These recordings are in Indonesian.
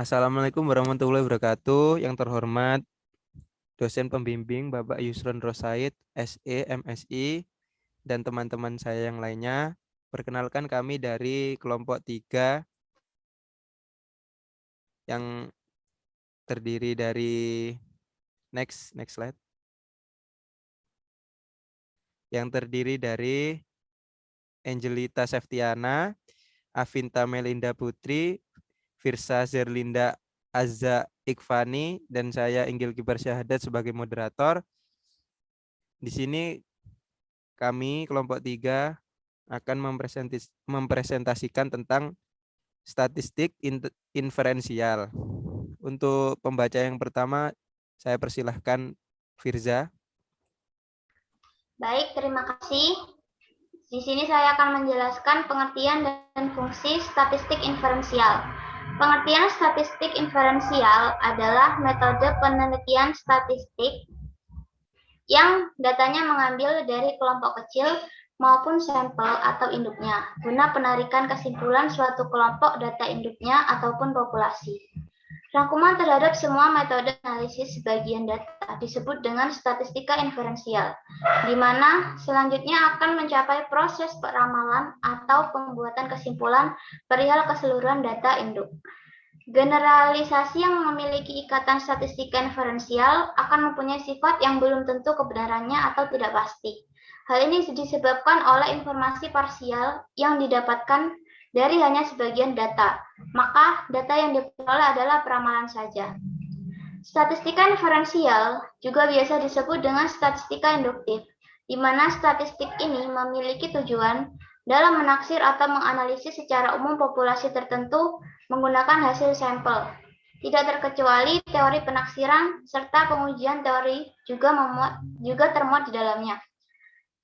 Assalamualaikum warahmatullahi wabarakatuh. Yang terhormat dosen pembimbing Bapak Yusron Rosaid, SE, MSI, dan teman-teman saya yang lainnya. Perkenalkan kami dari kelompok 3 yang terdiri dari next slide. Yang terdiri dari Angelita Septiana, Avinta Melinda Putri, Firsa Zerlinda Azza Ikfani, dan saya Inggil Kibar Syahadat sebagai moderator. Di sini kami kelompok 3 akan mempresentasikan tentang statistik inferensial. Untuk pembaca yang pertama, saya persilahkan Firza. Baik, terima kasih. Di sini saya akan menjelaskan pengertian dan fungsi statistik inferensial. Pengertian statistik inferensial adalah metode penelitian statistik yang datanya mengambil dari kelompok kecil maupun sampel atau induknya, guna penarikan kesimpulan suatu kelompok data induknya ataupun populasi. Rangkuman terhadap semua metode analisis sebagian data disebut dengan statistika inferensial, di mana selanjutnya akan mencapai proses peramalan atau pembuatan kesimpulan perihal keseluruhan data induk. Generalisasi yang memiliki ikatan statistika inferensial akan mempunyai sifat yang belum tentu kebenarannya atau tidak pasti. Hal ini disebabkan oleh informasi parsial yang didapatkan dari hanya sebagian data, maka data yang diperoleh adalah peramalan saja. Statistika inferensial juga biasa disebut dengan statistika induktif, di mana statistik ini memiliki tujuan dalam menaksir atau menganalisis secara umum populasi tertentu menggunakan hasil sampel. Tidak terkecuali teori penaksiran serta pengujian teori juga termuat di dalamnya.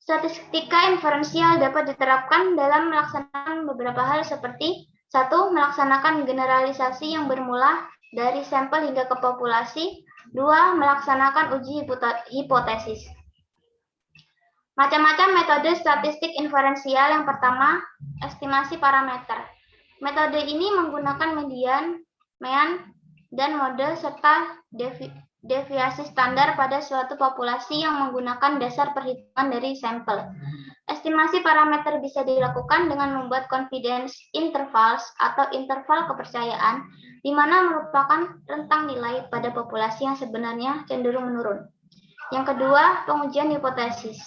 Statistika inferensial dapat diterapkan dalam melaksanakan beberapa hal seperti 1. Melaksanakan generalisasi yang bermula dari sampel hingga ke populasi. 2. Melaksanakan uji hipotesis. Macam-macam metode statistik inferensial. Yang pertama, estimasi parameter. Metode ini menggunakan median, mean, dan mode serta deviasi standar pada suatu populasi yang menggunakan dasar perhitungan dari sampel. Estimasi parameter bisa dilakukan dengan membuat confidence intervals atau interval kepercayaan, di mana merupakan rentang nilai pada populasi yang sebenarnya cenderung menurun. Yang kedua, pengujian hipotesis.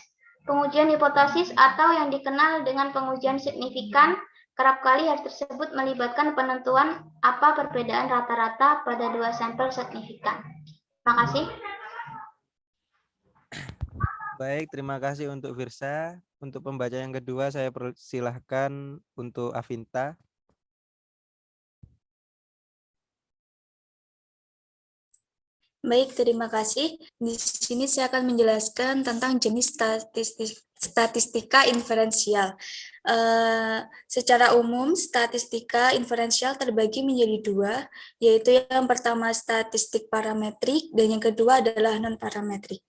Pengujian hipotesis atau yang dikenal dengan pengujian signifikan, kerap kali hal tersebut melibatkan penentuan apa perbedaan rata-rata pada dua sampel signifikan. Terima kasih. Baik, terima kasih untuk Firsa. Untuk pembaca yang kedua, saya persilahkan untuk Avinta. Baik, terima kasih. Di sini saya akan menjelaskan tentang jenis statistika inferensial. Secara umum, statistika inferensial terbagi menjadi dua, yaitu yang pertama statistik parametrik dan yang kedua adalah non-parametrik.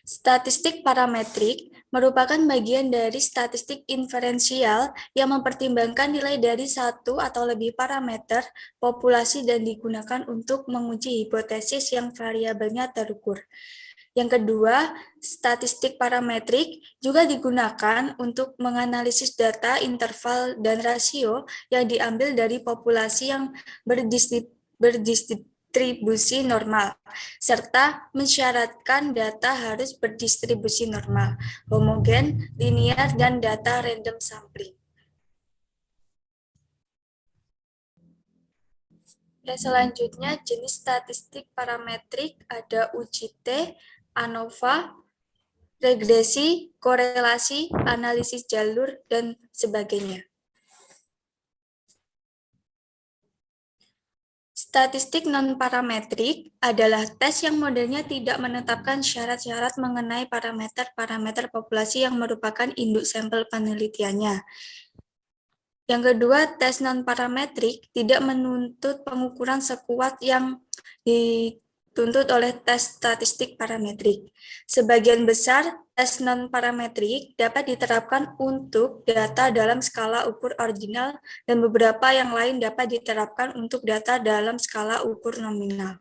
Statistik parametrik merupakan bagian dari statistik inferensial yang mempertimbangkan nilai dari satu atau lebih parameter populasi dan digunakan untuk menguji hipotesis yang variabelnya terukur. Yang kedua, statistik parametrik juga digunakan untuk menganalisis data interval dan rasio yang diambil dari populasi yang berdistribusi normal, serta mensyaratkan data harus berdistribusi normal, homogen, linear, dan data random sampling. Selanjutnya, jenis statistik parametrik ada UGT, ANOVA, regresi, korelasi, analisis jalur, dan sebagainya. Statistik non-parametrik adalah tes yang modelnya tidak menetapkan syarat-syarat mengenai parameter-parameter populasi yang merupakan induk sampel penelitiannya. Yang kedua, tes non-parametrik tidak menuntut pengukuran sekuat yang dituntut oleh tes statistik parametrik. Sebagian besar tes non-parametrik dapat diterapkan untuk data dalam skala ukur ordinal dan beberapa yang lain dapat diterapkan untuk data dalam skala ukur nominal.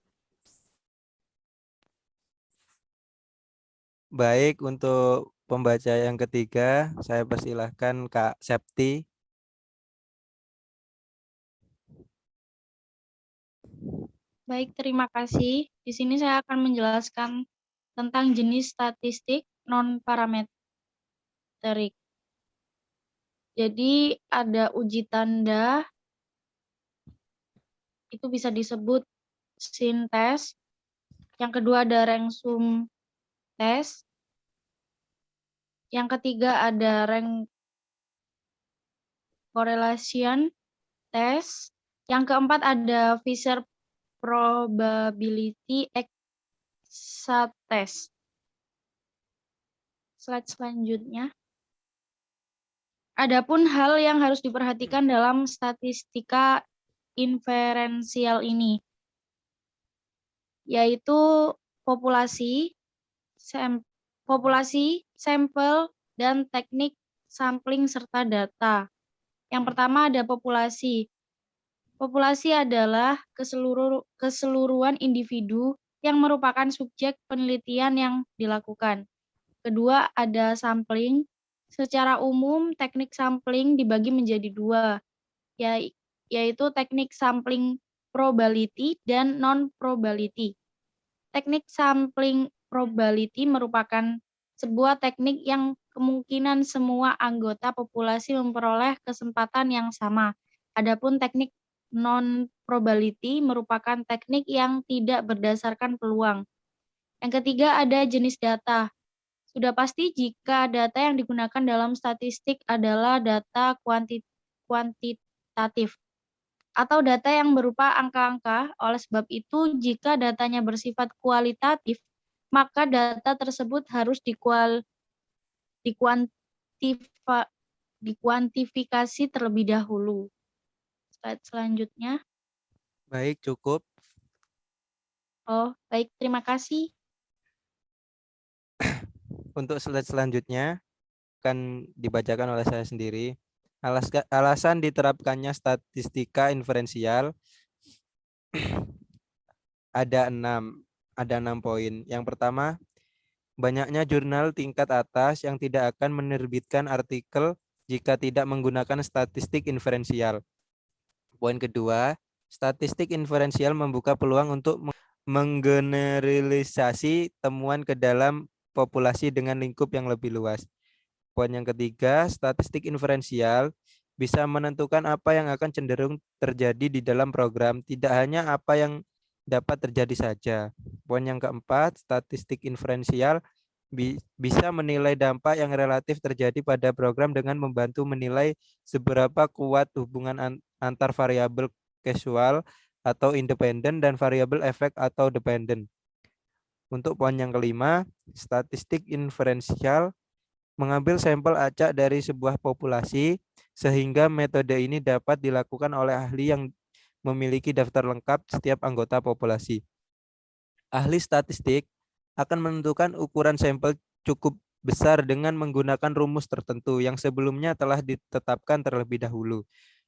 Baik, untuk pembaca yang ketiga, saya persilahkan Kak Septi. Baik, terima kasih. Di sini saya akan menjelaskan tentang jenis statistik non-parametrik. Jadi ada uji tanda, itu bisa disebut sintes. Yang kedua ada rank-sum test. Yang ketiga ada rank correlation test. Yang keempat ada Fisher probability exact test. Slide selanjutnya. Adapun hal yang harus diperhatikan dalam statistika inferensial ini, yaitu populasi, sampel, dan teknik sampling serta data. Yang pertama ada populasi. Populasi adalah keseluruhan individu yang merupakan subjek penelitian yang dilakukan. Kedua ada sampling. Secara umum teknik sampling dibagi menjadi dua, yaitu teknik sampling probability dan non-probability. Teknik sampling probability merupakan sebuah teknik yang kemungkinan semua anggota populasi memperoleh kesempatan yang sama. Adapun teknik non-probability merupakan teknik yang tidak berdasarkan peluang. Yang ketiga ada jenis data. Sudah pasti jika data yang digunakan dalam statistik adalah data kuantitatif atau data yang berupa angka-angka. Oleh sebab itu, jika datanya bersifat kualitatif, maka data tersebut harus dikuantifikasi terlebih dahulu. Slide selanjutnya. Baik, cukup. Oh, baik, terima kasih. Untuk slide selanjutnya akan dibacakan oleh saya sendiri. Alasan diterapkannya statistika inferensial ada 6 poin. Yang pertama, banyaknya jurnal tingkat atas yang tidak akan menerbitkan artikel jika tidak menggunakan statistik inferensial. Poin kedua, statistik inferensial membuka peluang untuk menggeneralisasi temuan ke dalam populasi dengan lingkup yang lebih luas. Poin yang ketiga, statistik inferensial bisa menentukan apa yang akan cenderung terjadi di dalam program, tidak hanya apa yang dapat terjadi saja. Poin yang keempat, statistik inferensial bisa menilai dampak yang relatif terjadi pada program dengan membantu menilai seberapa kuat hubungan antar variabel casual atau independen dan variabel efek atau dependen. Untuk poin yang kelima, statistik inferensial mengambil sampel acak dari sebuah populasi sehingga metode ini dapat dilakukan oleh ahli yang memiliki daftar lengkap setiap anggota populasi. Ahli statistik akan menentukan ukuran sampel cukup besar dengan menggunakan rumus tertentu yang sebelumnya telah ditetapkan terlebih dahulu.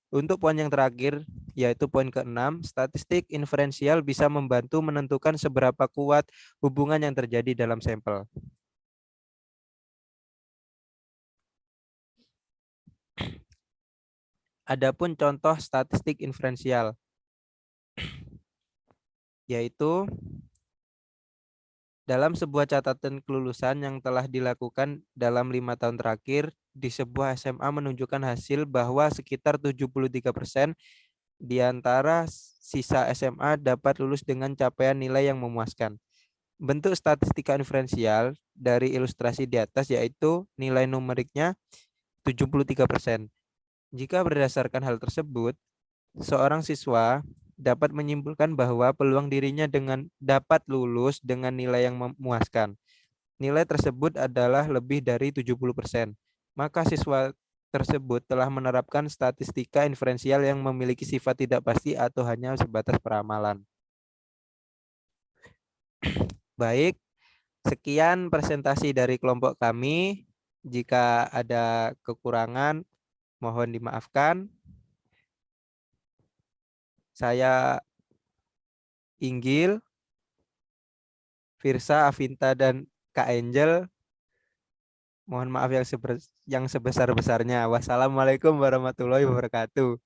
Untuk poin yang terakhir, yaitu poin ke-6, statistik inferensial bisa membantu menentukan seberapa kuat hubungan yang terjadi dalam sampel. Adapun contoh statistik inferensial, yaitu dalam sebuah catatan kelulusan yang telah dilakukan dalam 5 tahun terakhir, di sebuah SMA menunjukkan hasil bahwa sekitar 73% di antara sisa SMA dapat lulus dengan capaian nilai yang memuaskan. Bentuk statistika inferensial dari ilustrasi di atas yaitu nilai numeriknya 73%. Jika berdasarkan hal tersebut, seorang siswa dapat menyimpulkan bahwa peluang dirinya dapat lulus dengan nilai yang memuaskan. Nilai tersebut adalah lebih dari 70%. Maka siswa tersebut telah menerapkan statistika inferensial yang memiliki sifat tidak pasti atau hanya sebatas peramalan. Baik, sekian presentasi dari kelompok kami. Jika ada kekurangan, mohon dimaafkan. Saya Inggil, Firsa, Avinta, dan Kak Angel. Mohon maaf yang sebesar-besarnya. Wassalamualaikum warahmatullahi wabarakatuh.